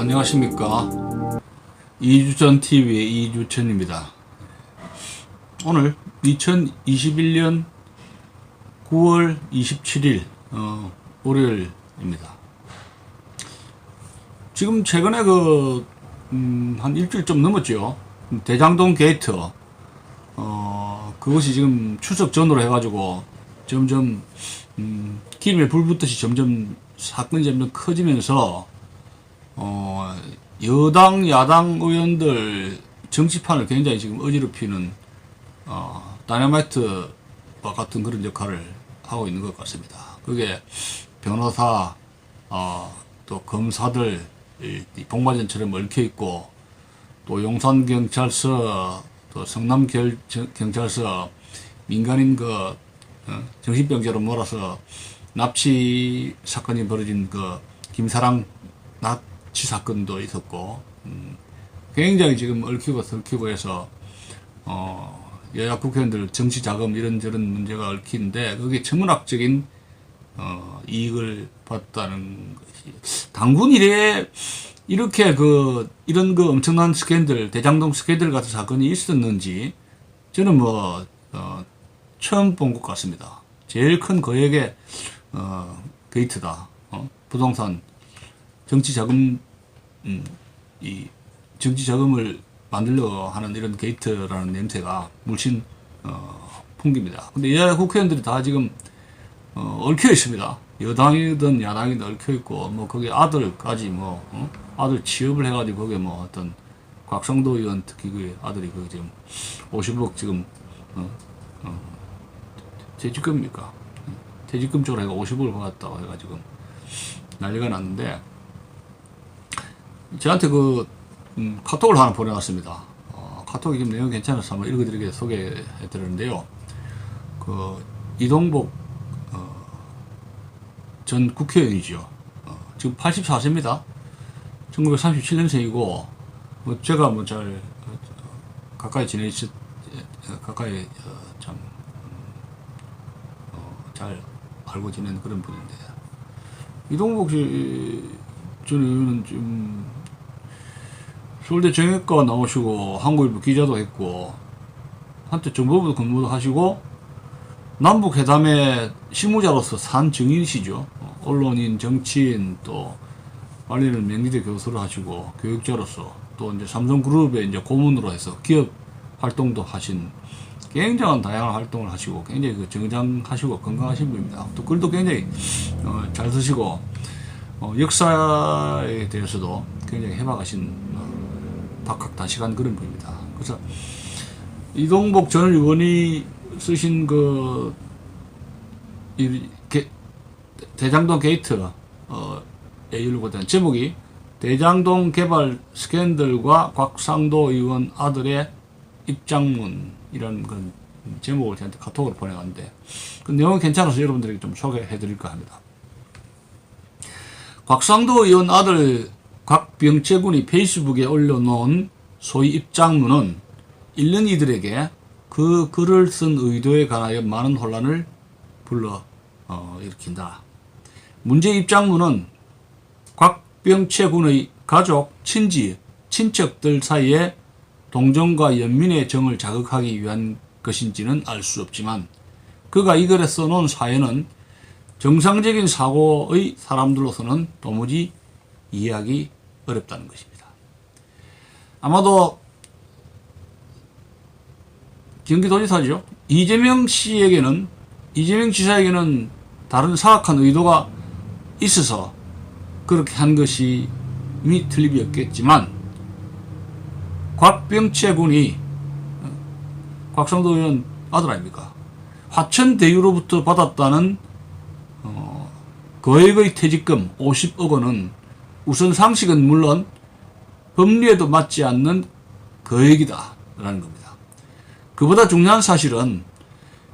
안녕하십니까. 이주전TV의 이주천입니다. 오늘 2021년 9월 27일 월요일입니다. 지금 최근에 한 일주일 좀 넘었죠. 대장동 게이트 그것이 지금 추석 전후로 해가지고 점점 기름에 불 붙듯이 점점 사건이 점점 커지면서 여당 야당 의원들 정치판을 굉장히 지금 어지럽히는 다이너마이트와 같은 그런 역할을 하고 있는 것 같습니다. 그게 변호사 또 검사들 복마전처럼 얽혀있고, 또 용산경찰서 또 성남경찰서 민간인 정신병자로 몰아서 납치 사건이 벌어진 김사랑 납치 사건도 있었고, 굉장히 지금 얽히고 설키고 해서 여야 국회의원들 정치 자금 이런저런 문제가 얽히는데, 그게 천문학적인 이익을 봤다는 것이, 당군 이래에 이렇게 이런 엄청난 스캔들, 대장동 스캔들 같은 사건이 있었는지 저는 처음 본 것 같습니다. 제일 큰 거액의 게이트다. 부동산 정치 자금, 이 정치 자금을 만들려고 하는 이런 게이트라는 냄새가 물씬 풍깁니다. 근데 여야 국회의원들이 다 지금 얽혀 있습니다. 여당이든 야당이든 얽혀 있고, 거기 아들까지 아들 취업을 해가지고 거기에 어떤 곽상도 의원 특히 그 아들이 지금 50억 지금 퇴직금입니까? 퇴직금 쪽으로 해가 50억을 받았다고 해가지고 난리가 났는데, 저한테 카톡을 하나 보내왔습니다. 카톡이 지금 내용 괜찮아서 한번 읽어드리게 소개해드렸는데요. 이동복 전 국회의원이죠. 지금 84세입니다. 1937년생이고, 제가 잘 가까이 가까이 잘 알고 지낸 그런 분인데, 이동복 전 의원은 지금 서울대 정외과 나오시고 한국일보 기자도 했고, 한때 정보부도 근무도 하시고, 남북회담의 실무자로서 산 증인이시죠. 언론인, 정치인, 또 관리를 명리대 교수를 하시고 교육자로서, 또 이제 삼성그룹의 이제 고문으로 해서 기업 활동도 하신, 굉장한 다양한 활동을 하시고 굉장히 정장하시고 건강하신 분입니다. 또 글도 굉장히 잘 쓰시고, 역사에 대해서도 굉장히 해박하신 박학다식한 그런 분입니다. 그래서 이동복 전 의원이 쓰신 대장동 게이트에 이르고 된 제목이 대장동 개발 스캔들과 곽상도 의원 아들의 입장문이라는 그런 제목을 저한테 카톡으로 보내갔는데, 그 내용이 괜찮아서 여러분들에게 좀 소개해 드릴까 합니다. 곽상도 의원 아들 곽병채 군이 페이스북에 올려놓은 소위 입장문은 읽는 이들에게 그 글을 쓴 의도에 관하여 많은 혼란을 일으킨다. 문제 입장문은 곽병채 군의 가족, 친척들 사이에 동정과 연민의 정을 자극하기 위한 것인지는 알 수 없지만, 그가 이 글에 써놓은 사연은 정상적인 사고의 사람들로서는 도무지 이해하기 어렵다는 것입니다. 아마도 경기도지사죠. 이재명 지사에게는 다른 사악한 의도가 있어서 그렇게 한 것이 틀림이 없겠지만, 곽병채 군이 곽상도 의원 아들 아닙니까? 화천대유로부터 받았다는 거액의 퇴직금 50억 원은 우선 상식은 물론 법리에도 맞지 않는 거액이다 라는 겁니다. 그보다 중요한 사실은,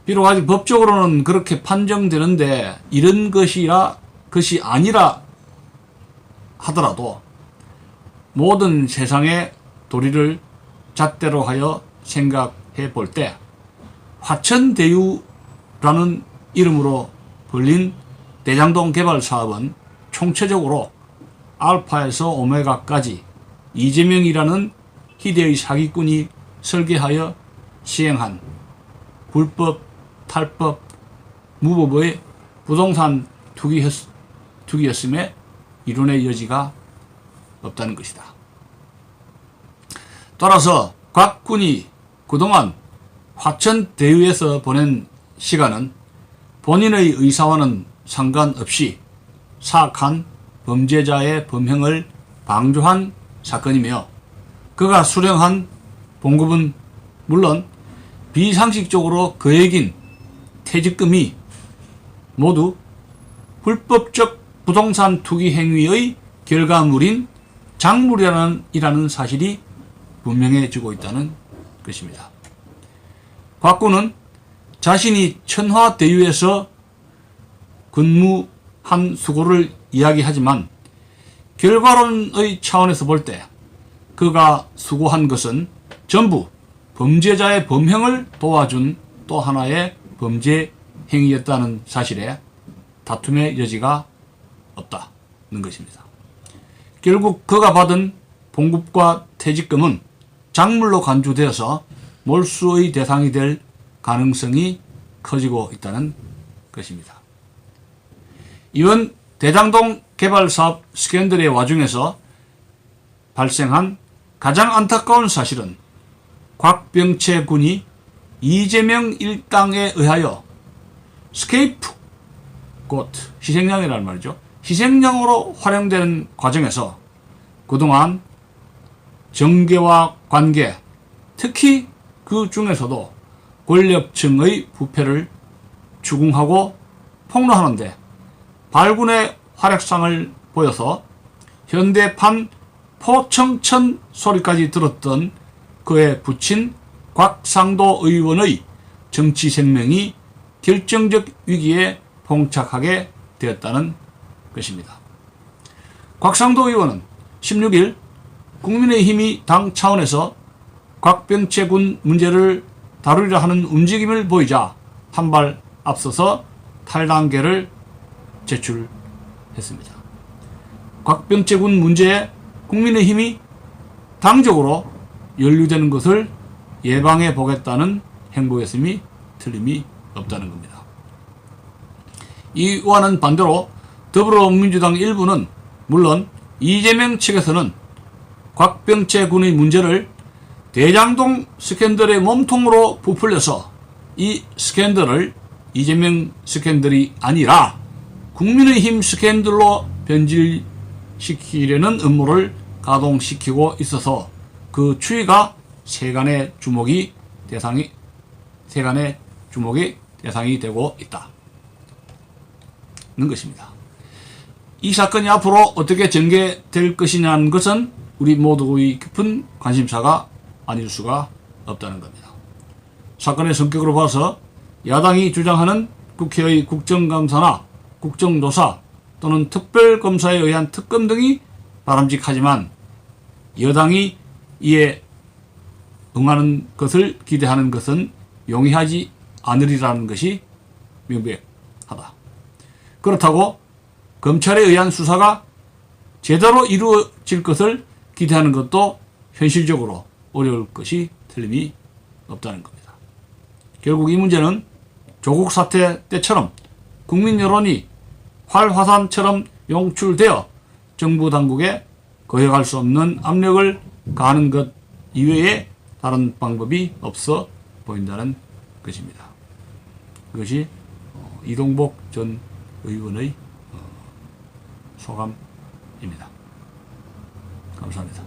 비록 아직 법적으로는 그렇게 판정되는데 이런 것이 아니라 하더라도 모든 세상의 도리를 잣대로 하여 생각해 볼 때, 화천대유라는 이름으로 불린 대장동 개발 사업은 총체적으로 알파에서 오메가까지 이재명이라는 희대의 사기꾼이 설계하여 시행한 불법, 탈법, 무법의 부동산 투기였음에 이론의 여지가 없다는 것이다. 따라서 곽 군이 그동안 화천 대유에서 보낸 시간은 본인의 의사와는 상관없이 사악한 범죄자의 범행을 방조한 사건이며 그가 수령한 봉급은 물론 비상식적으로 거액인 퇴직금이 모두 불법적 부동산 투기 행위의 결과물인 작물이라는 사실이 분명해지고 있다는 것입니다. 곽 군은 자신이 천화대유에서 근무한 수고를 이야기하지만 결과론의 차원에서 볼 때 그가 수고한 것은 전부 범죄자의 범행을 도와준 또 하나의 범죄 행위였다는 사실에 다툼의 여지가 없다는 것입니다. 결국 그가 받은 봉급과 퇴직금은 작물로 간주되어서 몰수의 대상이 될 가능성이 커지고 있다는 것입니다. 이번 대장동 개발사업 스캔들의 와중에서 발생한 가장 안타까운 사실은 곽병채 군이 이재명 일당에 의하여 스케이프 곧 희생양이라는 말이죠. 희생양으로 활용되는 과정에서 그동안 정계와 관계, 특히 그 중에서도 권력층의 부패를 추궁하고 폭로하는데 발군의 활약상을 보여서 현대판 포청천 소리까지 들었던 그의 부친 곽상도 의원의 정치 생명이 결정적 위기에 봉착하게 되었다는 것입니다. 곽상도 의원은 16일 국민의힘이 당 차원에서 곽병채 군 문제를 다루리라 하는 움직임을 보이자 한 발 앞서서 탈당계를 제출했습니다. 곽병채 군 문제에 국민의힘이 당적으로 연루되는 것을 예방해 보겠다는 행보였음이 틀림이 없다는 겁니다. 이와는 반대로 더불어민주당 일부는 물론 이재명 측에서는 곽병채 군의 문제를 대장동 스캔들의 몸통으로 부풀려서 이 스캔들을 이재명 스캔들이 아니라 국민의힘 스캔들로 변질시키려는 음모를 가동시키고 있어서 그 추이가 세간의 주목의 대상이 되고 있다는 것입니다. 이 사건이 앞으로 어떻게 전개될 것이냐는 것은 우리 모두의 깊은 관심사가 아닐 수가 없다는 겁니다. 사건의 성격으로 봐서 야당이 주장하는 국회의 국정감사나 국정조사 또는 특별검사에 의한 특검 등이 바람직하지만 여당이 이에 응하는 것을 기대하는 것은 용이하지 않으리라는 것이 명백하다. 그렇다고 검찰에 의한 수사가 제대로 이루어질 것을 기대하는 것도 현실적으로 어려울 것이 틀림이 없다는 겁니다. 결국 이 문제는 조국 사태 때처럼 국민 여론이 활화산처럼 용출되어 정부 당국에 거역할 수 없는 압력을 가하는 것 이외에 다른 방법이 없어 보인다는 것입니다. 그것이 이동복 전 의원의 소감입니다. 감사합니다.